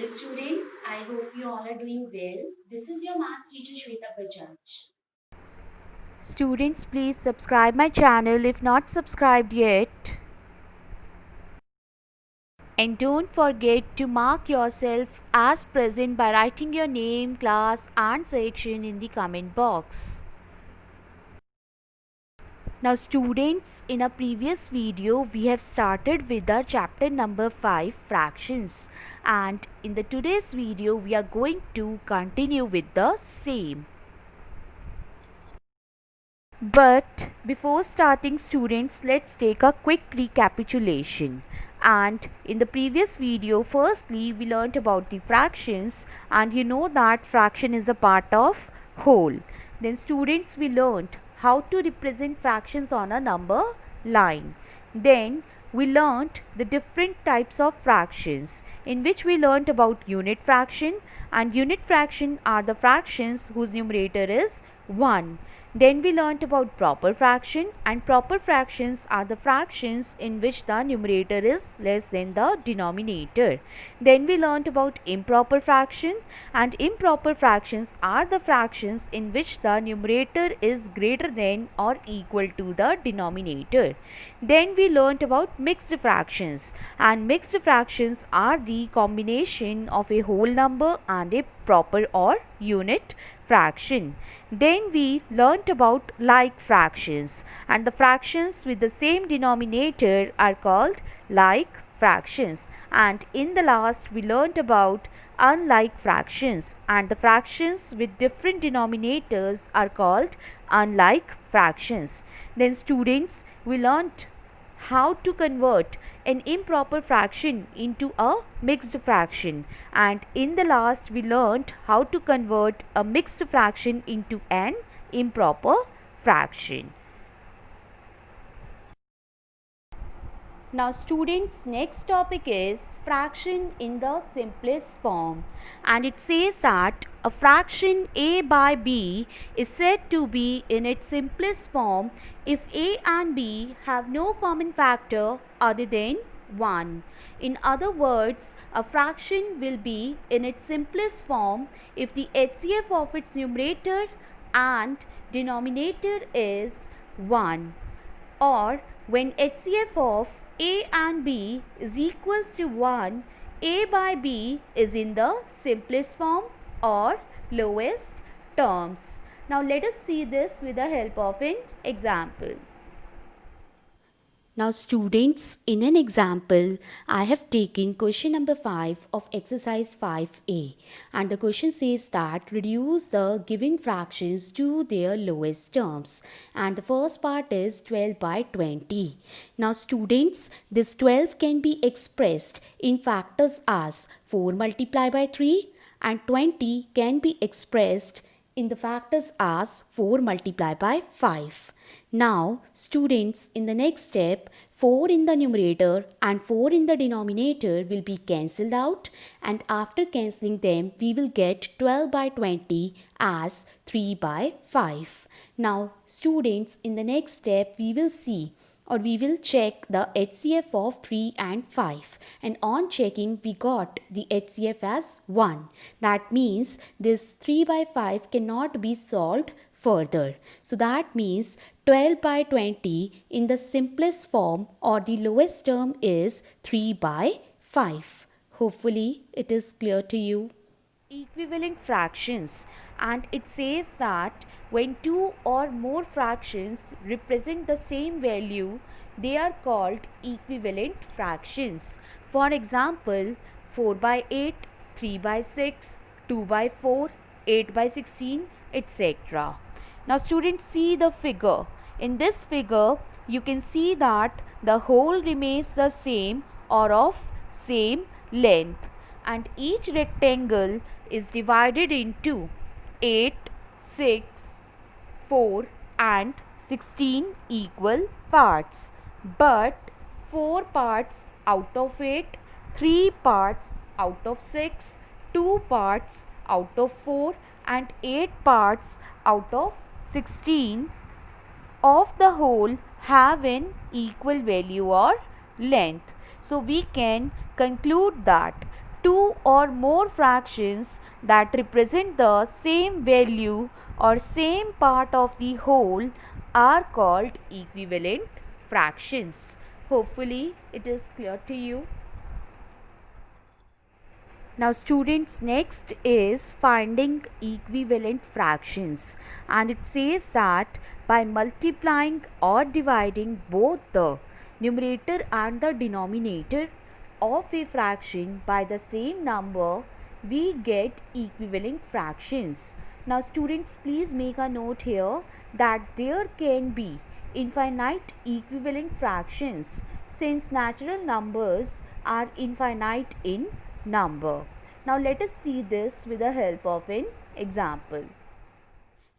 students, I hope you all are doing well. This is your maths teacher Shweta Bajaj. Students, please subscribe my channel if not subscribed yet. And don't forget to mark yourself as present by writing your name, class and section in the comment box. Now students, in a previous video we have started with our chapter number 5 fractions, and in the today's video we are going to continue with the same. But before starting students, let's take a quick recapitulation. And in the previous video, firstly we learnt about the fractions, and you know that fraction is a part of whole. Then students, we learnt how to represent fractions on a number line. Then we learnt the different types of fractions, in which we learnt about unit fraction, and unit fraction are the fractions whose numerator is 1. Then we learnt about proper fraction, and proper fractions are the fractions in which the numerator is less than the denominator. Then we learnt about improper fractions, and improper fractions are the fractions in which the numerator is greater than or equal to the denominator. Then we learnt about mixed fractions, and mixed fractions are the combination of a whole number and a proper or unit fraction. Then we learnt about like fractions, and the fractions with the same denominator are called like fractions. And in the last we learnt about unlike fractions, and the fractions with different denominators are called unlike fractions. Then students, we learnt how to convert an improper fraction into a mixed fraction, and in the last we learnt how to convert a mixed fraction into an improper fraction. Now students, next topic is fraction in the simplest form, and it says that a fraction a by b is said to be in its simplest form if a and b have no common factor other than 1. In other words, a fraction will be in its simplest form if the HCF of its numerator and denominator is 1, or when HCF of a and b is equals to 1, a by b is in the simplest form or lowest terms. Now let us see this with the help of an example. Now students, in an example, I have taken question number 5 of exercise 5a, and the question says that reduce the given fractions to their lowest terms, and the first part is 12 by 20. Now students, this 12 can be expressed in factors as 4 multiplied by 3, and 20 can be expressed in the factors as 4 multiplied by 5. Now, students, in the next step, 4 in the numerator and 4 in the denominator will be cancelled out, and after cancelling them, we will get 12 by 20 as 3 by 5. Now, students, in the next step, we will see, or we will check the HCF of 3 and 5, and on checking we got the HCF as 1. That means this 3 by 5 cannot be solved further. So that means 12 by 20 in the simplest form or the lowest term is 3 by 5. Hopefully it is clear to you. Equivalent fractions, and it says that when two or more fractions represent the same value, they are called equivalent fractions. For example, 4 by 8, 3 by 6, 2 by 4, 8 by 16, etc. Now students, see the figure. In this figure, you can see that the whole remains the same or of same length, and each rectangle is divided into 8, 6, 4 and 16 equal parts. But 4 parts out of 8, 3 parts out of 6, 2 parts out of 4 and 8 parts out of 16 of the whole have an equal value or length. So we can conclude that two or more fractions that represent the same value or same part of the whole are called equivalent fractions. Hopefully it is clear to you. Now students, next is finding equivalent fractions, and it says that by multiplying or dividing both the numerator and the denominator of a fraction by the same number, we get equivalent fractions. Now students, please make a note here that there can be infinite equivalent fractions since natural numbers are infinite in number. Now let us see this with the help of an example.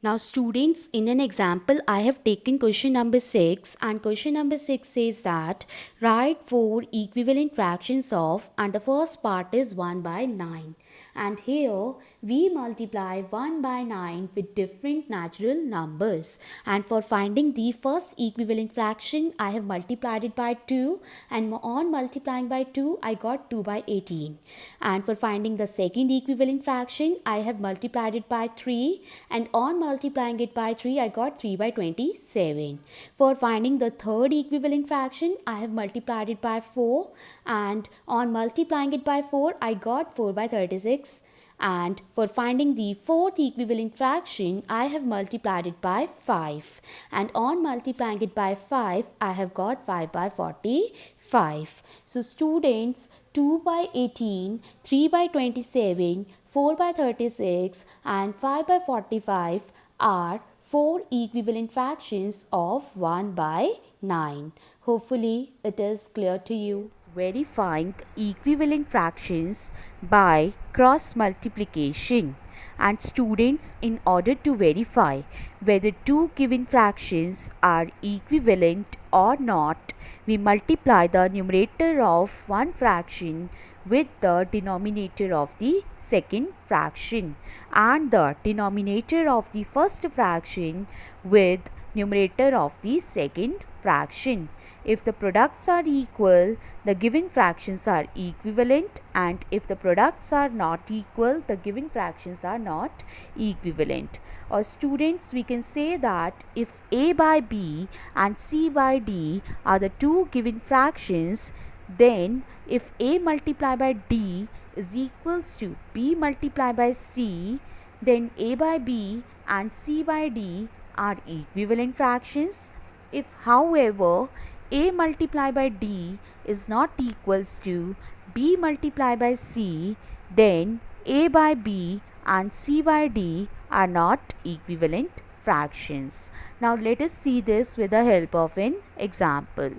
Now students, in an example I have taken question number 6, and question number 6 says that write 4 equivalent fractions of, and the first part is 1 by 9, and here we multiply 1 by 9 with different natural numbers, and for finding the first equivalent fraction I have multiplied it by 2, and on multiplying by 2 I got 2 by 18, and for finding the second equivalent fraction I have multiplied it by 3, and on multiplying it by 3 I got 3 by 27. For finding the third equivalent fraction I have multiplied it by 4, and on multiplying it by 4 I got 4 by 36, and for finding the fourth equivalent fraction I have multiplied it by 5, and on multiplying it by 5 I have got 5 by 45. So students, 2 by 18, 3 by 27, 4 by 36 and 5 by 45 are 4 equivalent fractions of 1 by 9. Hopefully it is clear to you. Verifying equivalent fractions by cross multiplication. And students, in order to verify whether two given fractions are equivalent or not, we multiply the numerator of one fraction with the denominator of the second fraction, and the denominator of the first fraction with numerator of the second fraction. If the products are equal, the given fractions are equivalent, and if the products are not equal, the given fractions are not equivalent. Or students, we can say that if a by b and c by d are the two given fractions, then if a multiplied by d is equals to b multiplied by c, then a by b and c by d are equivalent fractions. If however a multiplied by d is not equals to b multiplied by c, then a by b and c by d are not equivalent fractions. Now let us see this with the help of an example.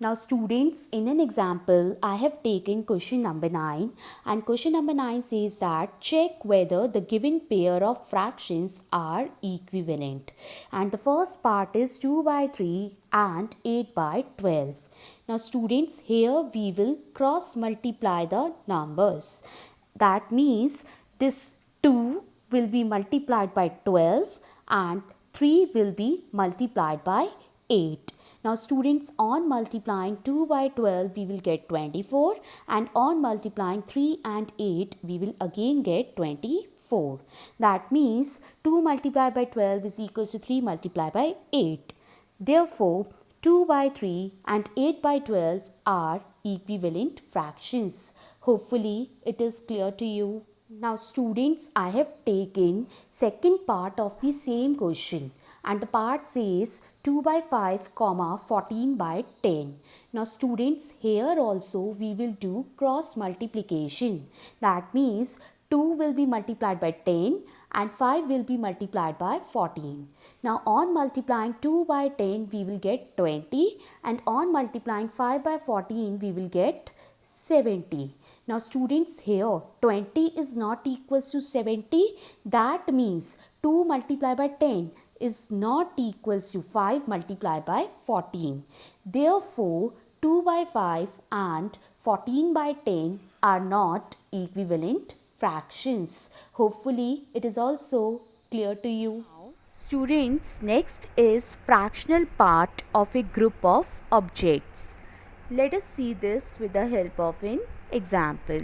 Now students, in an example I have taken question number 9, and question number 9 says that check whether the given pair of fractions are equivalent, and the first part is 2 by 3 and 8 by 12. Now students, here we will cross multiply the numbers. That means this 2 will be multiplied by 12 and 3 will be multiplied by 8. Now students, on multiplying 2 by 12 we will get 24, and on multiplying 3 and 8 we will again get 24. That means 2 multiplied by 12 is equals to 3 multiplied by 8. Therefore 2 by 3 and 8 by 12 are equivalent fractions. Hopefully it is clear to you. Now students, I have taken second part of the same question, and the part says 2 by 5 comma 14 by 10. Now students, here also we will do cross multiplication. That means 2 will be multiplied by 10 and 5 will be multiplied by 14. Now on multiplying 2 by 10 we will get 20, and on multiplying 5 by 14 we will get 70. Now students, here 20 is not equals to 70. That means 2 multiplied by 10 is not equals to 5 multiplied by 14. Therefore 2 by 5 and 14 by 10 are not equivalent fractions. Hopefully it is also clear to you. Students, next is fractional part of a group of objects. Let us see this with the help of an example.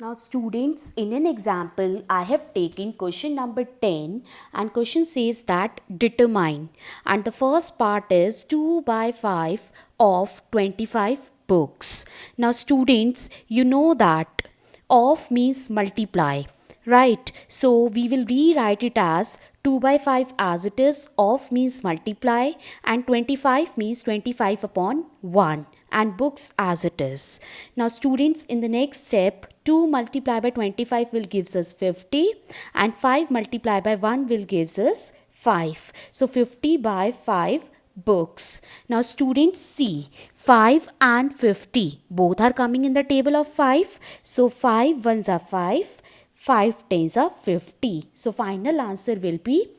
Now students, in an example, I have taken question number 10 and question says that determine, and the first part is 2 by 5 of 25 books. Now students, you know that of means multiply, right? So we will rewrite it as 2 by 5 as it is, of means multiply, and 25 means 25 upon 1, and books as it is. Now students, in the next step, 2 multiplied by 25 will gives us 50, and 5 multiplied by 1 will gives us 5. So 50 by 5 books. Now students, see, 5 and 50 both are coming in the table of 5. So 5 ones are 5, 5 tens are 50. So final answer will be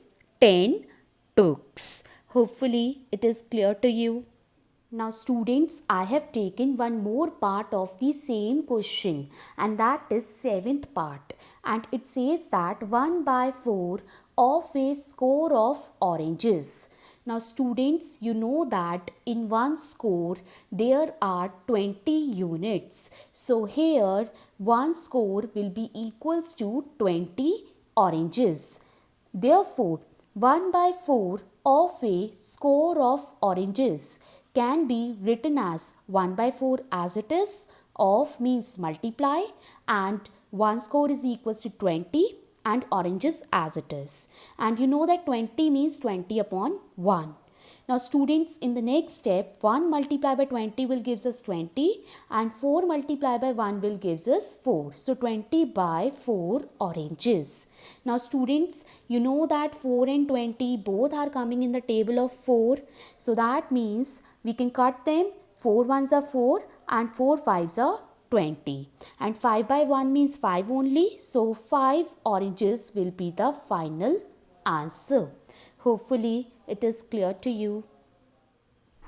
10 books. Hopefully it is clear to you. Now students, I have taken one more part of the same question, and that is 7th part, and it says that 1 by 4 of a score of oranges. Now students, you know that in one score there are 20 units. So here one score will be equals to 20 oranges. Therefore, 1 by 4 of a score of oranges can be written as 1 by 4 as it is, of means multiply, and 1 score is equals to 20, and oranges as it is. And you know that 20 means 20 upon 1. Now students, in the next step, 1 multiplied by 20 will gives us 20, and 4 multiplied by 1 will gives us 4. So 20 by 4 oranges. Now students, you know that 4 and 20 both are coming in the table of 4. So that means we can cut them. 4 ones are 4 and 4 fives are 20. And 5 by 1 means 5 only. So 5 oranges will be the final answer. Hopefully it is clear to you.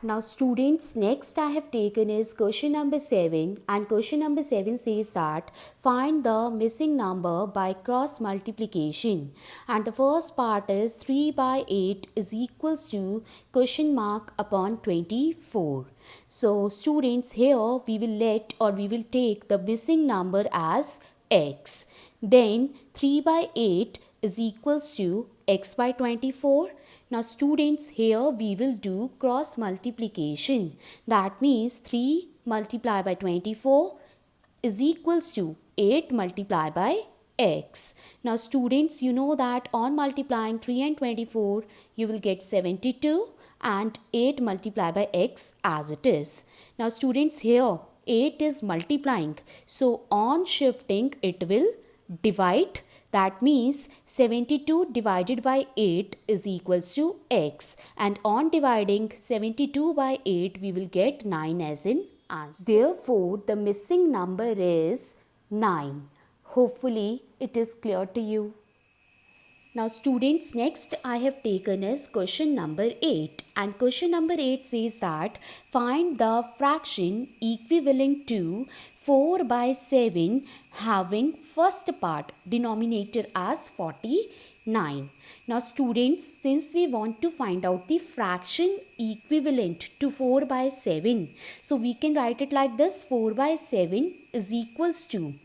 Now students, next I have taken is question number 7, and question number 7 says that find the missing number by cross multiplication, and the first part is 3 by 8 is equals to question mark upon 24. So students, here we will take the missing number as x. Then 3 by 8 is equals to x by 24. Now students, here we will do cross multiplication. That means 3 multiplied by 24 is equals to 8 multiplied by x. Now students, you know that on multiplying 3 and 24 you will get 72, and 8 multiplied by x as it is. Now students, here 8 is multiplying, so on shifting it will divide. That means 72 divided by 8 is equals to x, and on dividing 72 by 8 we will get 9 as in answer. Therefore, the missing number is 9. Hopefully it is clear to you. Now students, next I have taken is question number 8, and question number 8 says that find the fraction equivalent to 4 by 7 having first part denominator as 49. Now students, since we want to find out the fraction equivalent to 4 by 7, so we can write it like this: 4 by 7 is equals to,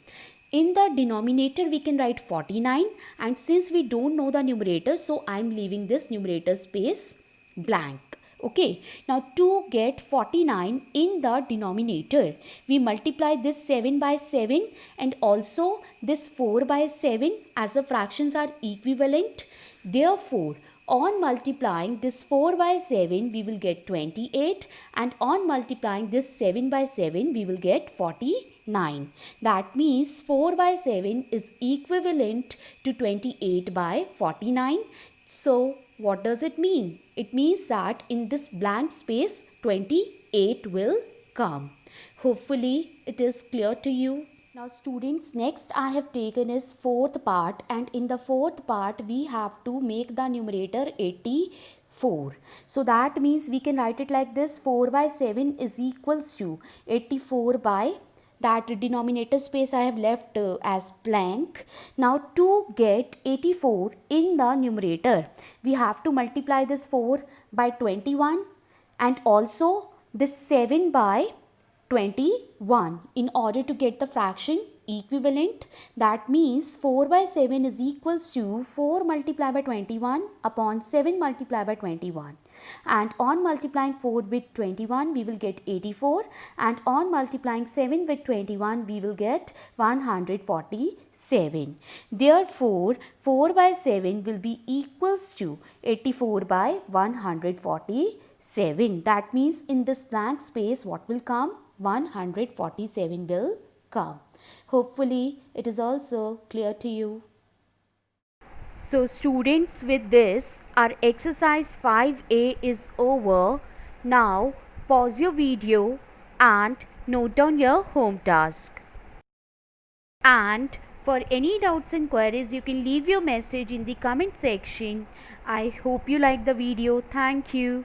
in the denominator we can write 49, and since we don't know the numerator, so I am leaving this numerator space blank. Okay, now to get 49 in the denominator, we multiply this 7 by 7 and also this 4 by 7 as the fractions are equivalent. Therefore, on multiplying this 4 by 7 we will get 28, and on multiplying this 7 by 7 we will get 49. That means 4 by 7 is equivalent to 28 by 49. So what does it mean? It means that in this blank space 28 will come. Hopefully it is clear to you. Now students, next I have taken is fourth part, and in the fourth part we have to make the numerator 84. So that means we can write it like this: 4 by 7 is equals to 84 by, that denominator space I have left as blank. Now to get 84 in the numerator, we have to multiply this 4 by 21 and also this 7 by 21 in order to get the fraction equivalent. That means 4 by 7 is equals to 4 multiplied by 21 upon 7 multiplied by 21, and on multiplying 4 with 21 we will get 84, and on multiplying 7 with 21 we will get 147. Therefore 4 by 7 will be equals to 84 by 147. That means in this blank space what will come? 147 will come. Hopefully it is also clear to you. So students, with this our exercise 5A is over. Now pause your video and note down your home task. And for any doubts and queries you can leave your message in the comment section. I hope you like the video. Thank you.